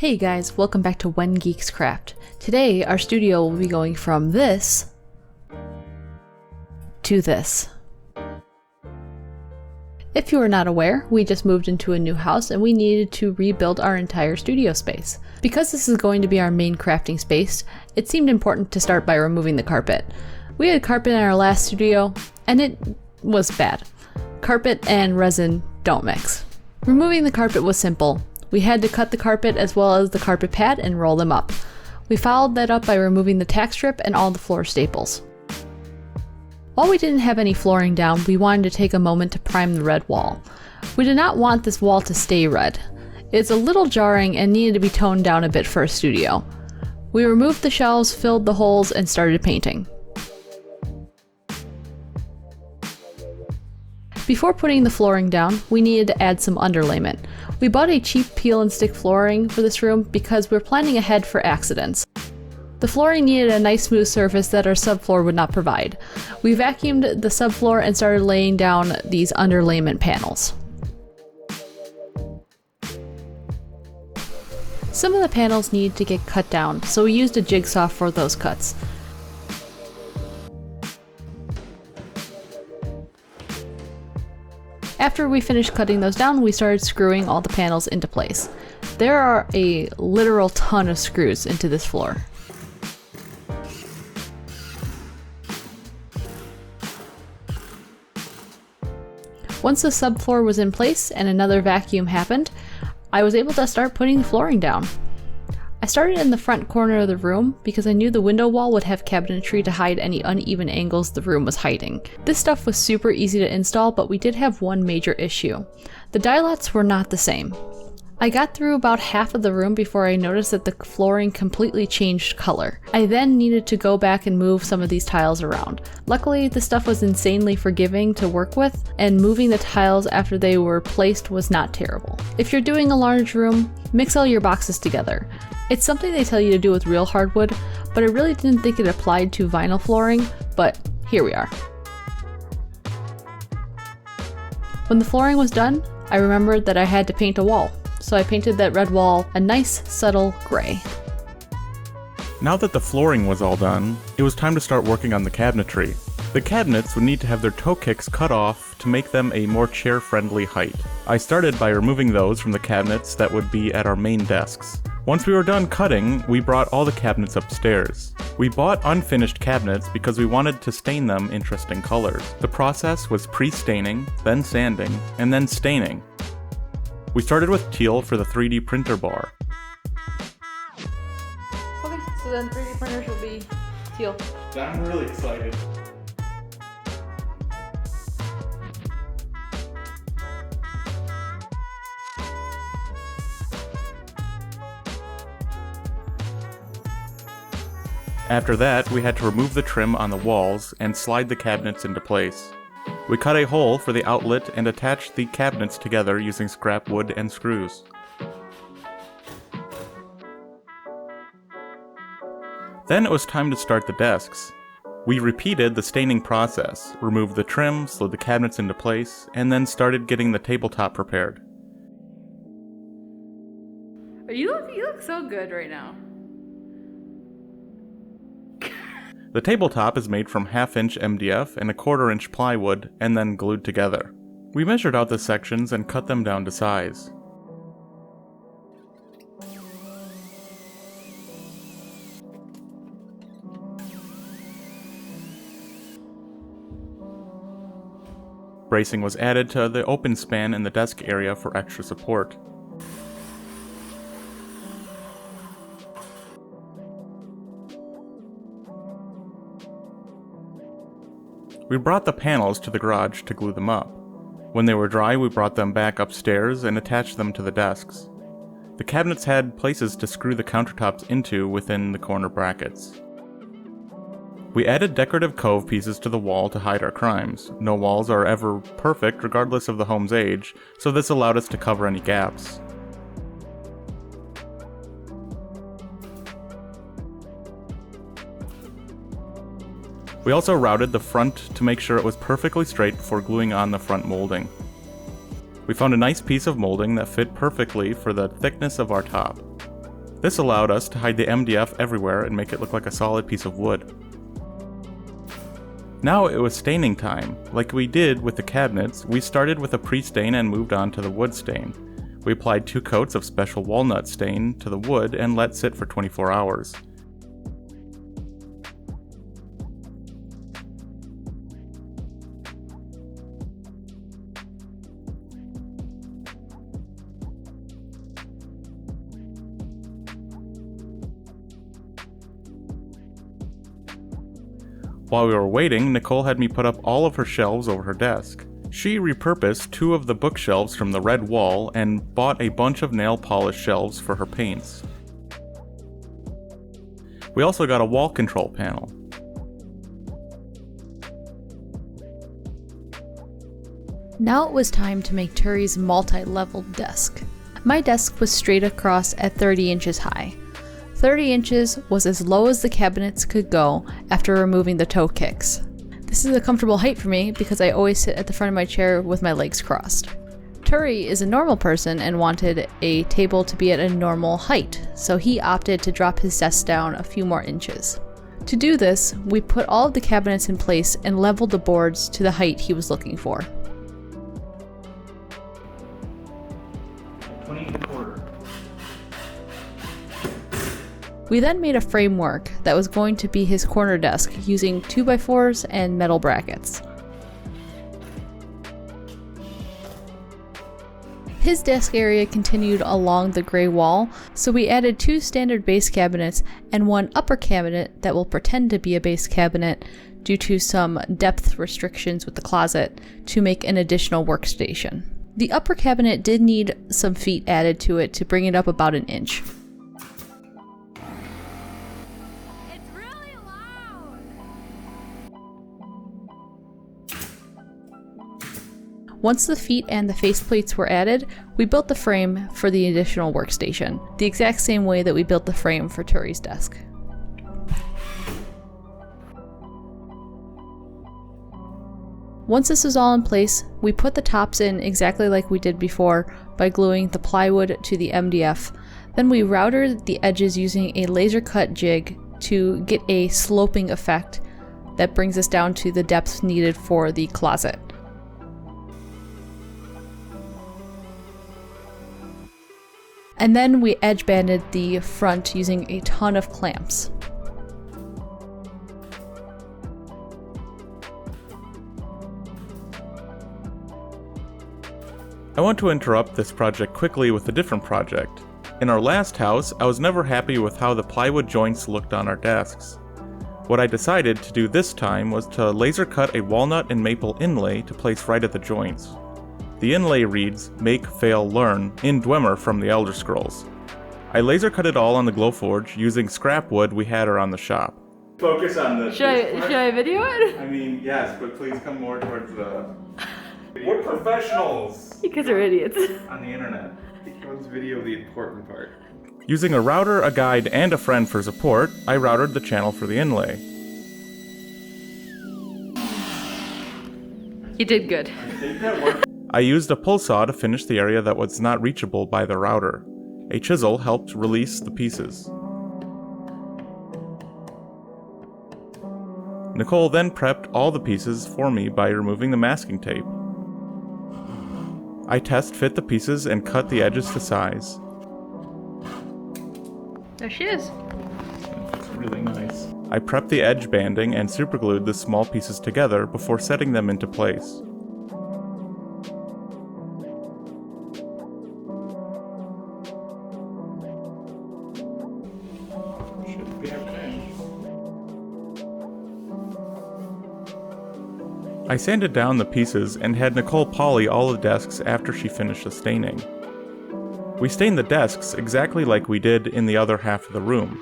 Hey guys, welcome back to When Geeks Craft. Today our studio will be going from this to this. If you are not aware, we just moved into a new house and we needed to rebuild our entire studio space. Because this is going to be our main crafting space, it seemed important to start by removing the carpet. We had carpet in our last studio and it was bad. Carpet and resin don't mix. Removing the carpet was simple. We had to cut the carpet as well as the carpet pad and roll them up. We followed that up by removing the tack strip and all the floor staples. While we didn't have any flooring down, we wanted to take a moment to prime the red wall. We did not want this wall to stay red. It's a little jarring and needed to be toned down a bit for a studio. We removed the shelves, filled the holes, and started painting. Before putting the flooring down, we needed to add some underlayment. We bought a cheap peel and stick flooring for this room because we're planning ahead for accidents. The flooring needed a nice smooth surface that our subfloor would not provide. We vacuumed the subfloor and started laying down these underlayment panels. Some of the panels needed to get cut down, so we used a jigsaw for those cuts. After we finished cutting those down, we started screwing all the panels into place. There are a literal ton of screws into this floor. Once the subfloor was in place and another vacuum happened, I was able to start putting the flooring down. I started in the front corner of the room because I knew the window wall would have cabinetry to hide any uneven angles the room was hiding. This stuff was super easy to install, but we did have one major issue. The dialots were not the same. I got through about half of the room before I noticed that the flooring completely changed color. I then needed to go back and move some of these tiles around. Luckily, the stuff was insanely forgiving to work with, and moving the tiles after they were placed was not terrible. If you're doing a large room, mix all your boxes together. It's something they tell you to do with real hardwood, but I really didn't think it applied to vinyl flooring, but here we are. When the flooring was done, I remembered that I had to paint a wall. So I painted that red wall a nice, subtle gray. Now that the flooring was all done, it was time to start working on the cabinetry. The cabinets would need to have their toe kicks cut off to make them a more chair-friendly height. I started by removing those from the cabinets that would be at our main desks. Once we were done cutting, we brought all the cabinets upstairs. We bought unfinished cabinets because we wanted to stain them interesting colors. The process was pre-staining, then sanding, and then staining. We started with teal for the 3D printer bar. Okay, so then 3D printers will be teal. I'm really excited. After that, we had to remove the trim on the walls and slide the cabinets into place. We cut a hole for the outlet and attached the cabinets together using scrap wood and screws. Then it was time to start the desks. We repeated the staining process, removed the trim, slid the cabinets into place, and then started getting the tabletop prepared. You look so good right now. The tabletop is made from 1/2-inch MDF and 1/4-inch plywood and then glued together. We measured out the sections and cut them down to size. Bracing was added to the open span in the desk area for extra support. We brought the panels to the garage to glue them up. When they were dry, we brought them back upstairs and attached them to the desks. The cabinets had places to screw the countertops into within the corner brackets. We added decorative cove pieces to the wall to hide our crimes. No walls are ever perfect regardless of the home's age, so this allowed us to cover any gaps. We also routed the front to make sure it was perfectly straight before gluing on the front molding. We found a nice piece of molding that fit perfectly for the thickness of our top. This allowed us to hide the MDF everywhere and make it look like a solid piece of wood. Now it was staining time. Like we did with the cabinets, we started with a pre-stain and moved on to the wood stain. We applied 2 coats of special walnut stain to the wood and let sit for 24 hours. While we were waiting, Nicole had me put up all of her shelves over her desk. She repurposed 2 of the bookshelves from the red wall and bought a bunch of nail polish shelves for her paints. We also got a wall control panel. Now it was time to make Turi's multi-leveled desk. My desk was straight across at 30 inches high. 30 inches was as low as the cabinets could go after removing the toe kicks. This is a comfortable height for me because I always sit at the front of my chair with my legs crossed. Turi is a normal person and wanted a table to be at a normal height, so he opted to drop his desk down a few more inches. To do this, we put all of the cabinets in place and leveled the boards to the height he was looking for. 20 1/4. We then made a framework that was going to be his corner desk using 2x4s and metal brackets. His desk area continued along the gray wall, so we added 2 standard base cabinets and 1 upper cabinet that will pretend to be a base cabinet due to some depth restrictions with the closet to make an additional workstation. The upper cabinet did need some feet added to it to bring it up about an inch. Once the feet and the faceplates were added, we built the frame for the additional workstation, the exact same way that we built the frame for Turi's desk. Once this was all in place, we put the tops in exactly like we did before by gluing the plywood to the MDF. Then we routed the edges using a laser cut jig to get a sloping effect that brings us down to the depth needed for the closet. And then we edge banded the front using a ton of clamps. I want to interrupt this project quickly with a different project. In our last house, I was never happy with how the plywood joints looked on our desks. What I decided to do this time was to laser cut a walnut and maple inlay to place right at the joints. The inlay reads, "Make, Fail, Learn" in Dwemer from the Elder Scrolls. I laser cut it all on the Glowforge using scrap wood we had around the shop. Focus on this. Should I video it? I mean, yes, but please come more towards the... We're professionals! You guys are idiots. On the internet. Let's video the important part. Using a router, a guide, and a friend for support, I routed the channel for the inlay. You did good. I think that worked. I used a pull saw to finish the area that was not reachable by the router. A chisel helped release the pieces. Nicole then prepped all the pieces for me by removing the masking tape. I test fit the pieces and cut the edges to size. There she is. It's really nice. I prepped the edge banding and superglued the small pieces together before setting them into place. Should be okay. I sanded down the pieces and had Nicole poly all the desks after she finished the staining. We stained the desks exactly like we did in the other half of the room.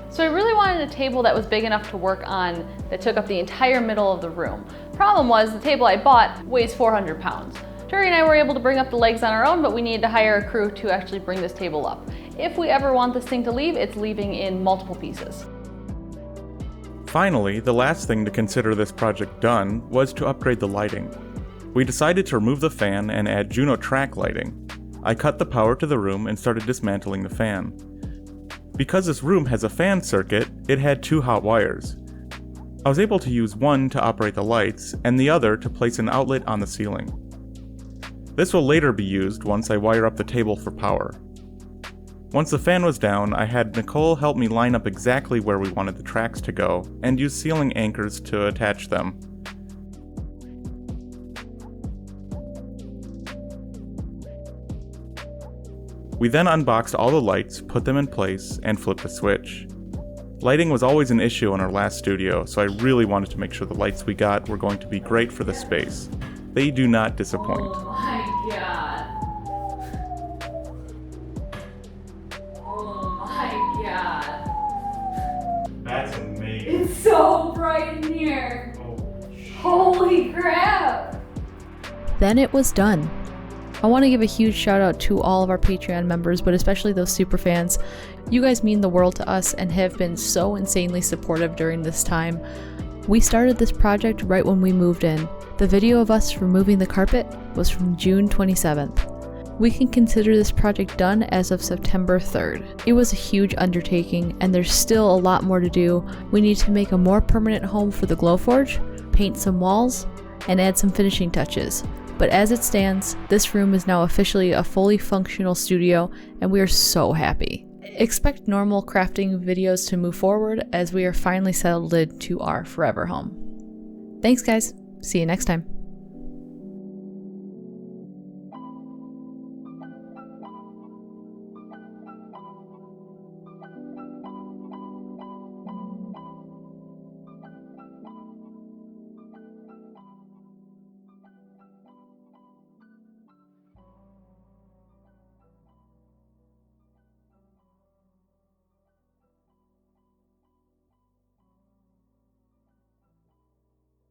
So I really wanted a table that was big enough to work on that took up the entire middle of the room. Problem was, the table I bought weighs 400 pounds. Turi and I were able to bring up the legs on our own, but we needed to hire a crew to actually bring this table up. If we ever want this thing to leave, it's leaving in multiple pieces. Finally, the last thing to consider this project done was to upgrade the lighting. We decided to remove the fan and add Juno track lighting. I cut the power to the room and started dismantling the fan. Because this room has a fan circuit, it had 2 hot wires. I was able to use one to operate the lights and the other to place an outlet on the ceiling. This will later be used once I wire up the table for power. Once the fan was down, I had Nicole help me line up exactly where we wanted the tracks to go and use ceiling anchors to attach them. We then unboxed all the lights, put them in place, and flipped a switch. Lighting was always an issue in our last studio, so I really wanted to make sure the lights we got were going to be great for the space. They do not disappoint. Oh my god. Oh my god. That's amazing. It's so bright in here. Holy crap. Then it was done. I want to give a huge shout out to all of our Patreon members, but especially those super fans. You guys mean the world to us and have been so insanely supportive during this time. We started this project right when we moved in. The video of us removing the carpet was from June 27th. We can consider this project done as of September 3rd. It was a huge undertaking and there's still a lot more to do. We need to make a more permanent home for the Glowforge, paint some walls, and add some finishing touches. But as it stands, this room is now officially a fully functional studio and we are so happy. Expect normal crafting videos to move forward as we are finally settled into our forever home. Thanks guys, see you next time.